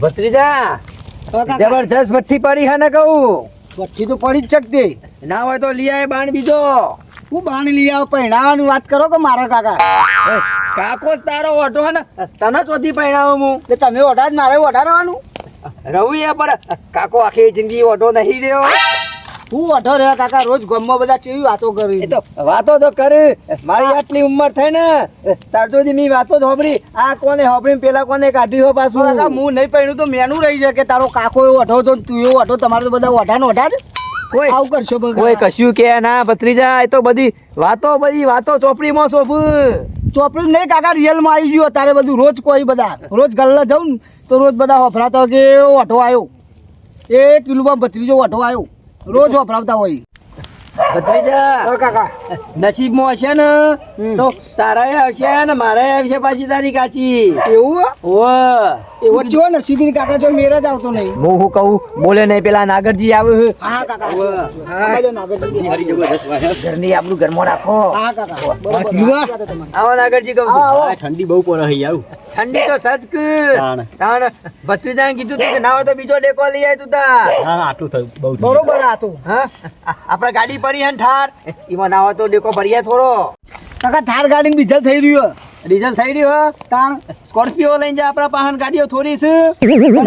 ભત્રીજા જબરજસ્ત ભઠ્ઠી પડી હે ને કહું. ભઠ્ઠી તો પડી જ શકતી. ના હોય તો લઈ આય બાણ બીજો. હું બાણી લઈ આવ પહેણાવાની વાત કરો કે મારા કાકા? કાકો જ તારો ઓઢો હે ને તને ચોથી પહેણાવું હું. એટલે તમે ઓઢા જ મારે ઓઢા રહેવાનું. રહું એ પર કાકો આખી જિંદગી ઓઢો નહીં રહ્યો. હું ઓઢો રહ્યા કાકા, રોજ ગામમાં બધા ચેવી વાતો કરી. એ તો વાતો તો કર. મારી આટલી ઉંમર થઈ ને તાર સુધી મેં વાતો જ હોભળી. આ કોને હોભળી પેલા કોને કાઢ્યું હો પાછું. કાકા હું નહીં પહેણ્યું તો મેનું રહી જાય કે તારો કાકો એવો ઓઢો તો તું એવો ઓઢો. તમારે તો બધા ઓઢા ને ઓઢા જ. કોઈ આવું કરશો કોઈ કશું કે ના ભત્રીજા. એ તો બધી વાતો ચોપડીમાં શોભ. ચોપડી નહીં કાકા, રિયલમાં આવી ગયો તારે બધું. રોજ કોઈ બધા રોજ ગલ્લા જાઉં ને તો રોજ બધા વફરાતા કે એવો ઓઢો આવ્યો, એ કિલોમાં ભત્રીજો ઓઢો આવ્યો, રોજ વફરાવતા હોય. ભત્રીજા કાકા નસીબમાં હશે ને તો તારાએ હશે ને મારાએ હશે પાછી તારી કાચી. એવું ઓ એવો જો નસીબી કાકા જો મેર જ આવતો નહીં. હું કહું બોલે નહીં પેલા નાગરજી આવે. હા કાકા ઘરની આપણું ઘરમાં રાખો. હા કાકા બરોબર. આવો નાગરજી કહું છું. આવો. ઠંડી બહુ પડે છે આવું. ઠંડી તો સજક તાણ. તાણ ભત્રીજાને કીધું તું કે ના હોય તો બીજો ડેકો લઈ આય તું તાર. હા આટલું થયું બહુ થયું. બરોબર આ તો હા આપણે ગાડી પડી હે ને ઠાર એમાં ના હોય તો ડેકો ભરીએ થોડો. કાકા થાર ગાડી ડીઝલ થઈ રહ્યું. ડીઝલ થઈ રહ્યું હે તાણ સ્કોર્પિયો લઈને જા. આપણા પાહન ગાડીઓ થોડી છે.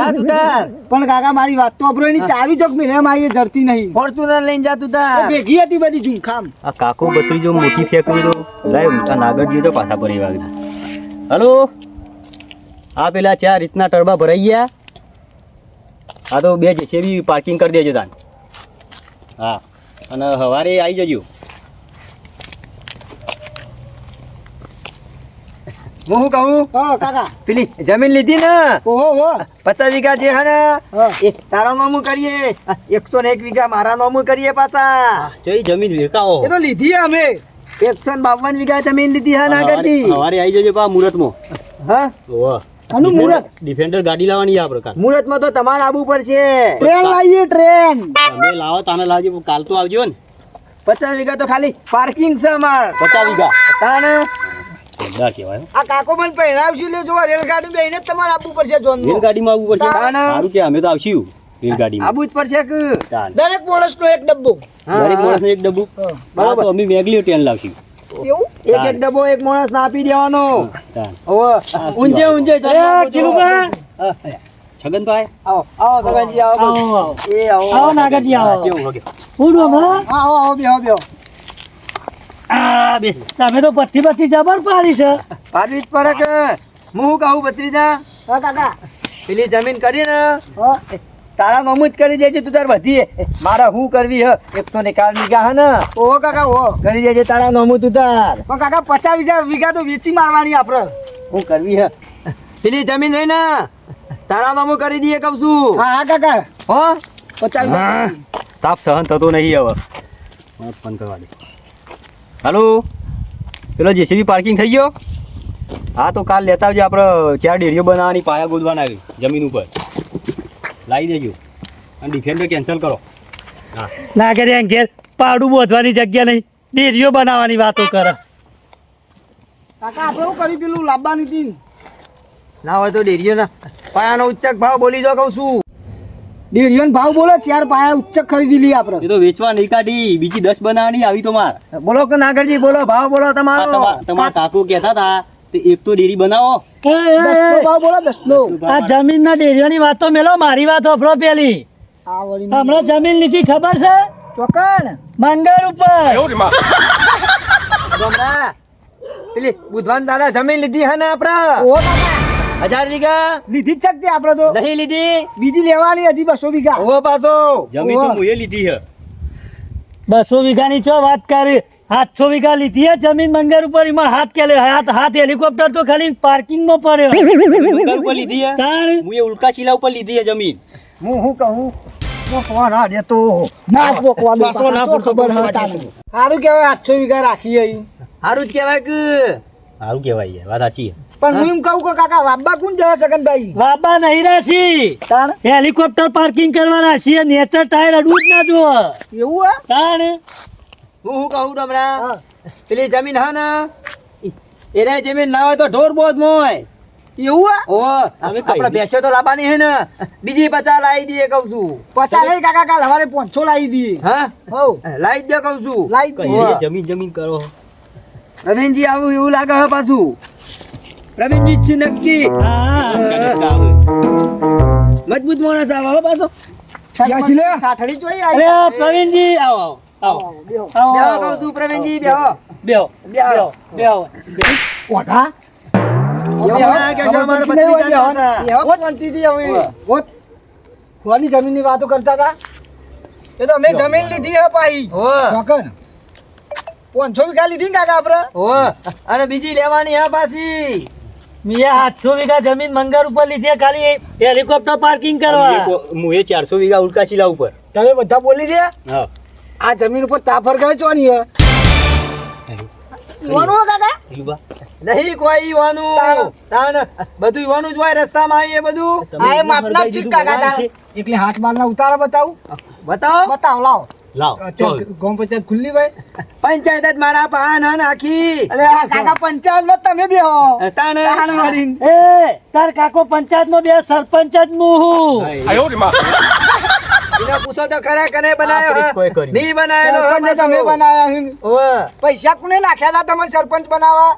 જા તું તાર. પણ કાકા મારી વાત તો અબરો એની ચાવી ચોક મેં મારી જરતી નહીં. ફોર્ચ્યુનર લઈને જા તું તાર. ભેગી હતી બધી ઝુમખામ. આ કાકો બત્રીજો મોટી ફેંકવી તો લાવ આ નાગરજી તો પાછા પડી વાગતા. હલો આ પેલા ચાર રીતના ટરબા ભરાઈ ગયા. આ તો બે જેસીબી પાર્કિંગ કરી દેજો તાન. હા અને સવારે આવી જજો. હું શું કહું હા કાકા. પેલી જમીન લીધી ને ઓહો હો 50 વીઘા જે હે ને હા. એ તારા નામું કરીએ. 101 વીઘા મારા નામું કરીએ પાછા. જઈ જમીન વેકાઓ. એ તો લીધી અમે. 152 વીઘા જમીન લીધી હે નાગરજી. સવારે આવી જજો પા મુહૂર્તમાં. હા ઓહ આનું મુહૂર્ત ડિફેન્ડર ગાડી લાવવાની આ પ્રકાર. મુહૂર્તમાં તો તમારે આવવું પડશે. ટ્રેન લાવીએ ટ્રેન. તમે લાવો તાને લાવજો કાલ તો આવજો ને. 50 વીઘા તો ખાલી પાર્કિંગ છે અમાર. 50 વીઘા તાણ ધંધા કહેવાય. આ કાકો મને પહેરાવશું લે જો રેલગાડી બેહીને જ તમારે આપવું પડશે જોન. રેલગાડીમાં આવવું પડશે. તાને. સારું કે અમે તો આવશું રેલગાડીમાં. આવવું જ પડશે કે ચાલ. દરેક માણસનો એક ડબ્બો. દરેક માણસને એક ડબ્બુ. બરાબર. તો અમે મેગલી ટ્રેન લાવશું. એવું એક એક ડબ્બો એક માણસ ને આપી દેવાનો. ચાલ. ઓવે ઊંચે ઊંચે છગનભાઈ આવો આવો સગાજી આવો એ આવો આવો નાગરજી આવો. કેવું વગે હું હમણાં હા આવો આવો બેહો બેહો. આ બે તમે તો પટ્ટી જબર પાડી છે. પાડવી જ પડે કે. હું શું કહું ભત્રીજા હા કાકા પેલી જમીન કરી ને હા તારા નામું જ કરી દેજે તું તાર બધી. મારા હું કરવી હ 151 વીઘા હે ને ઓહો કાકા ઓહો. કરી દેજે તારા નામું તું તાર. પણ કાકા 50 વીઘા તો વેચી મારવાની આપણે. હું કરવી હ પેલી જમીન રહી ને તારા નામું કરી દઈએ કહું છું. હા હા કાકા હો 50 વીઘા. તાપ સહન થતો નહીં હવે. ફોન કરવા દે. હાલો પેલો જેસીબી પાર્કિંગ થઈ ગયો. હા તો કાલ લેતા આવજો. આપણે ચાર ડેરીઓ બનાવવાની પાયા ગોદવાના આવી જમીન ઉપર લાવી દેજો. અને ડિફેન્ડર કેન્સલ કરો. હા નાગરિયા ઘેર પાડું બોધવાની જગ્યા નહીં, ડેરીઓ બનાવવાની વાતો કરે. કાકા આપણે શું કર્યું પેલું લાવવાની હતી? ના હોય તો ડેરીઓ ના પાયાનો ઉચ્ચક ભાવ બોલી દો કહું છું. ડેરીઓનો ભાવ બોલો. 4 પાયા ઉચ્ચક ખરીદી લઈએ આપણે. એ તો વેચવા નહીં કાઢી, બીજી 10 બનાવવાની આવી તો માર. બોલો કે નાગરજી બોલો ભાવ બોલો તમારો. તમારા કાકુ કહેતા હતા તે એક તો ડેરી બનાવો. એ, એ, 10નો એ, ભાવ બોલો 10નો. આ જમીનના ડેરીઓની વાતો મેલો, મારી વાત હોભળો પેલી. આ વળી હમણાં જમીન લીધી ખબર છે? ચોકન મંગળ ઉપર. ગમરા પેલી બુધવાન દાડા જમીન લીધી હે ને આપડે ઓહો કાકા 1000 વીઘા લીધી જ શકતી આપણે તો. નહીં લીધી. બીજી લેવાની હજી 200 વીઘા. ઓવો પાછો જમીન તો મુએ લીધી છે. 200 વીઘાની ચો વાત કરી. 700 વીઘા લીધી હે જમીન મંગળ ઉપર. એમાં હાથ કેલે હાથ હેલિકોપ્ટર તો ખાલી પાર્કિંગમાં પડ્યો. ડુંગર ઉપર લીધી છે. તાણ મુએ ઉલ્કા શિલા ઉપર લીધી છે જમીન. હું શું કહું પોકવાના દે તો ના પોકવા દે. પાછો ના પડતો ખબર હતા. સારું કહેવાય 800 વીઘા રાખી અહીં. સારું જ કહેવાય કે. સારું કહેવાય છે, વાત સાચી છે. પણ હું એમ કહું કે કાકા વાબા કોણ જવા સગનભાઈ? બાબા નહીં રાશી, તાણ હેલિકોપ્ટર પાર્કિંગ કરવાના છીએ. નેચર ટાયર અડવું જ ના જો. એવું હે? તાણ હું શું કહું ડમરા હા. પેલી જમીન હે ને એ રે જમીન ના હોય તો ઢોર બોધ મોય એવું હે? ઓ આપડે બેસ્યો તો લાવવાની હે ને બીજી 50 લાવી દઈએ કહું છું. 50 નહીં કાકા, કાલ સવારે 500 લાવી દઈએ. હા હોવ, લાવી જ દે કહું છું. લાવી જ દઈએ. ઓવા. જમીન કરો પ્રવીણજી આવું એવું લાગે હે પાછું. પ્રવીણજી જ છે નક્કી. હા મજબૂત માણસ આવે હો પાછો. ત્યાંસી લે. કાઠડી જોઈ અરે આવી. પ્રવીણજી આવો આવો બેહો. આવો બેહો આવો. કહું છું પ્રવીણજી બેહો. બેહો બેહો. બેહો ઓઢા. એવું ના કહેજો, અમારે ભત્રીજાની ભાષા. બેહો, શાંતિથી હવે. ઓવા. ઓઢ. કોની જમીનની વાતો કરતા હતા? એ તો અમે જમીન લીધી હે પાઈ. ઓ ચોકન. 500 વીઘા લીધી ને કાકા આપણે. ઓ અને બીજી લેવાની હે પાછી. મેં 700 વીઘા જમીન મંગર ઉપર લીધી ખાલી હેલિકોપ્ટર પાર્કિંગ કરવા હું એ 400 વીઘા ઉડકા શીલા ઉપર તમે બધા બોલી દે. હા આ જમીન ઉપર તાફર ગયો ચોની હે. ઈવાનું હે કાકા? ઈલુબા નહીં કોઈ ઈવાનું. તારું. તાન બધું ઈવાનું જ હોય રસ્તામાં આવીએ બધું. આ એ માપના જ છે કાકા તારે. એટલે હાથ મારના ઉતારા બતાવું. બતાવો. બતાવ લાવ. લાવ ચાલ ગામ પંચાયત ખુલ્લી ભાઈ. પંચાયત જ મારા પાન હન આખી. અરે આ કાકા પંચાયત માં તમે બેહો. તાન તાણ મારીને. એ તાર કાકો પંચાયત નો બે સરપંચ જ હું એને પૂછો તો ખરા કને બનાવ્યો આપણે જ હે? કોઈ કર્યું. મી બનાવેલો હે સરપંચ પાછો. તમે બનાયા છે. ઓવે. પૈસા કોને નાખ્યા હતા તમે સરપંચ બનાવવા?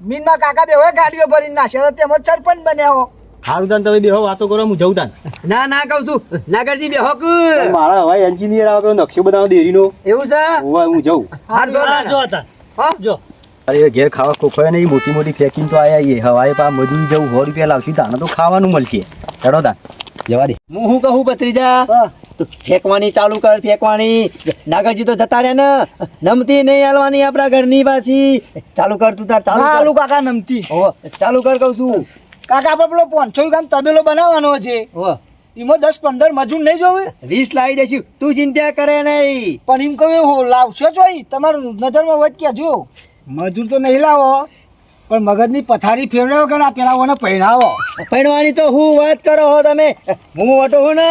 મીનમાં કાકા બેહો ગાડીઓ ભરીને નાખ્યા હતા તેમાં સરપંચ બન્યા. હારું તાન તમે બેહો વાતો કરો હું જઉં તાન ના ના કહું છું નાગરજી બે હોક. મારા હવે એન્જિનિયર આવે પેલો નકશો બનાવો ડેરીનો એવું છે હોવા હું જઉં હાર જો હા જો હતા હા જો અરે ઘેર ખાવા કોખોય નહીં મોટી મોટી ફેંકીને તો આયા હવાએ પા મજૂરી જવું 100 રૂપિયા લાવશું તાને તો ખાવાનું મળશે ચડો તાન જવા દે હું શું કહું ભત્રીજા હા. તું ફેંકવાની ચાલુ કર ફેંકવાની. નાગરજી તો જતા રહ્યા ને નમતી નહીં હાલવાની આપણા ઘરની પાછી. ચાલુ કર તું તાર ચાલુ ચાલુ કર. કાકા નમતી. ઓવે. ચાલુ કર કહું છું. કાકા આપણે પેલો 500 વીઘાનો તબેલો બનાવવાનો છે. ઓવે. એમાં 10-15 મજૂર નહીં જોવે. 20 લાવી દઈશું તું ચિંતા કરે નહીં. પણ એમ કહ્યું લાવશો જોઈ તમારું નજરમાં વચ કેજો. મજૂર તો નહીં લાવો પણ મગજની પથારી ફેરવ્યો કે ના પેલા ઓને પહેરાવો. પૈણવાની તો હું વાત કરો હો તમે. હું ઓટો હું ને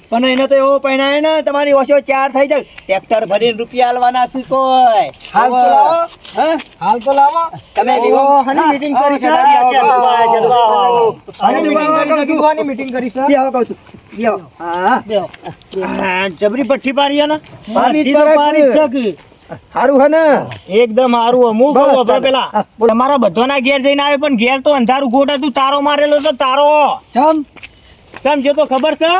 પણ એને તો એવો પૈણાય ને તમારી ઓછો 4 થઈ જાય. ટ્રેક્ટર ભરીને રૂપિયા આલવાના છે કોઈ. હાલ તો લાવો. હા? હાલ તો લાવો. તમે વિવો હની meeting કરી છે તારી આવો. હની meeting કરી છે. બે આવો કહું છું. બે આવો. હા બેહો જબરી પઠ્ઠી પારી ને પારી પઠ્ઠી તો જ પારી જ છે કે. હારું હે ને એકદમ હારું હું બસ, કહું હવે ચાલો. પેલા હા, બોલો. તમારા બધાના ઘેર જઈને આવે પણ ઘેર તો અંધારું ગોટ હતું તારો મારેલો છે તારો ચમ ચમ જે તો ખબર છે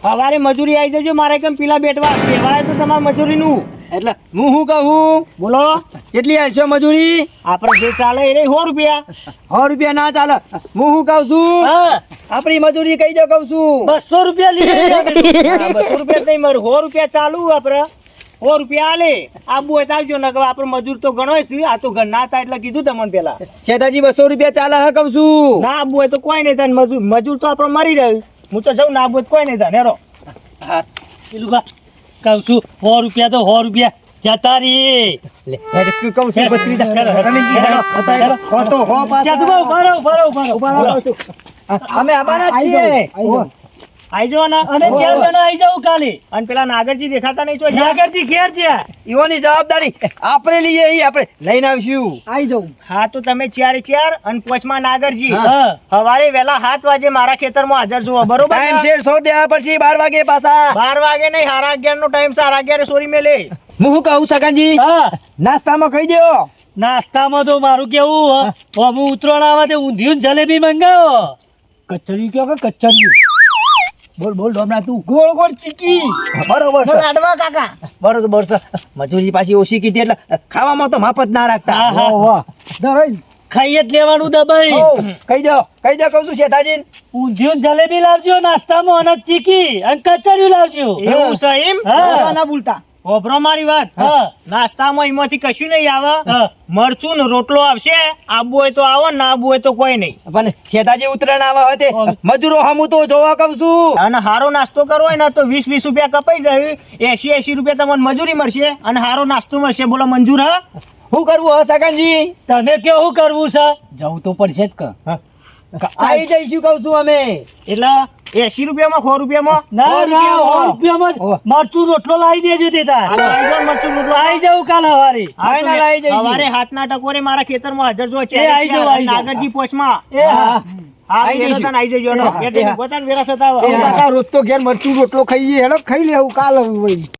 સવારે મજૂરી આવી જજો મારે કેમ પેલા બેટવા કહેવાય તો તમારા મજૂરીનું એટલે હું શું કહું બોલો કેટલી હાલશો મજૂરી આપણે જે ચાલે એ રહી 100 રૂપિયા 100 રૂપિયા ના ચાલે હું શું કહું છું હા આપણી મજૂરી કહી દો કહું છું 200 રૂપિયા લીધે 200 રૂપિયા જ નહીં મારું 100 રૂપિયા ચાલુ આપણે 100 રૂપિયા આલે આબુ હોય તો આવજો ને આપણે મજૂર તો ગણોય છે આ તો ઘર ના હતા એટલે કીધું તમને પેલા શેતાજી 200 રૂપિયા ચાલે હે કહું છું ના આબુ હોય તો કોઈ નહીં થાય મજૂર તો આપણે મરી રહ્યું હું તો જાઉં ના આબુ હોય તો કોઈ નહીં થાય હેરો હા પેલું બા કહું છું 100 રૂપિયા તો 100 રૂપિયા જતા રહી લે હેડ કહું છું ભત્રીજા રમેશજી હેડો અત્યારે હો તો હો પાછા અમે આવવાના જ છીએ આઈ જાઓ ને અને 4 જણા આઈ જાવ કાલે અને પેલા નાગરજી દેખાતા નહીં તો નાગરજી ઘેર છે ઈઓની જવાબદારી આપણે લઈએ ઈ આપણે લઈને આવશું આવી જાઉં. હા તો તમે 4 અને 5માં નાગરજી હા. સવારે વહેલા 7 વાગે મારા ખેતરમાં હાજર જુઓ બરોબર ટાઈમ શેર છોડ દેવા પડશે 12 વાગે પાછા 12 વાગે નહીં 11:30 નો ટાઈમ છે 11:30 સોરી મેલે હું શું કહું સગનજી નાસ્તામાં ખાઈ દેવો નાસ્તામાં તો મારું કેવું હું ઉતરોણ આવે તો ઊંધિયું ને જલેબી મંગાવો કચરી કયો કે કચરી બોલ બોલ ડોમરા તું ગોળ ગોળ ચીકી બરોબર છે લાડવા કાકા. બરોબર છે મજૂરી પાછી ઓછી કીધી એટલે ખાવામાં તો માપ જ ના રાખતા હા, હા. વાહ ધરાઈ. ખાઈ જ લેવાનું દબાઈ કહી દો કહું છું શેઠાજી ઊંધિયું ને જલેબી લાવજો નાસ્તામાં અને ચીકી અને કચરિયું લાવજો એવું છે એમ બોલવા ના ભૂલતા. ઓભરો મારી વાત નાસ્તામાં એમાંથી કશું નહીં આવે મરચું ને રોટલો આવશે આબુ હોય તો આવો ના આબુ હોય તો કોઈ નહીં પણ શેઠાજી ઉતરાણ આવા હોય તે મજૂરો હમું તો જોવા કહું છું અને હારો નાસ્તો કરવો હોય ને તો 20 રૂપિયા કપાઈ જાય 80 રૂપિયા તમને મજૂરી મળશે અને હારો નાસ્તો મળશે બોલો મંજૂર હા શું કરવું હે સગનજી તમે કેવું કરવું છે જવું તો પડશે જ કે આવી જઈશું કહું છું અમે. એટલે 80 રૂપિયામાં 100 રૂપિયામાં ના ના 100 રૂપિયામાં મરચું રોટલો લાવી દેજો તે તાર આ તો આઈ જાઓ ને મરચું રોટલો. આવી જાવ કાલ સવારે હવે ના લાવી જઈશું. સવારે હાથના ટકોરે મારા ખેતરમાં હાજર જો છે એ આઈ જાઓ, આઈ જાઓ. નાગરજી પોચમાં એ હા હા આઈ જઈશું. વેરાસત આઈ જજો હેડો. હા, એ તો હા. પોતાની વેરાસત આવે. કાકા રોજ તો ઘેર મરચું રોટલો ખાઈએ હેડો ખાઈ લેવું કાલ હવે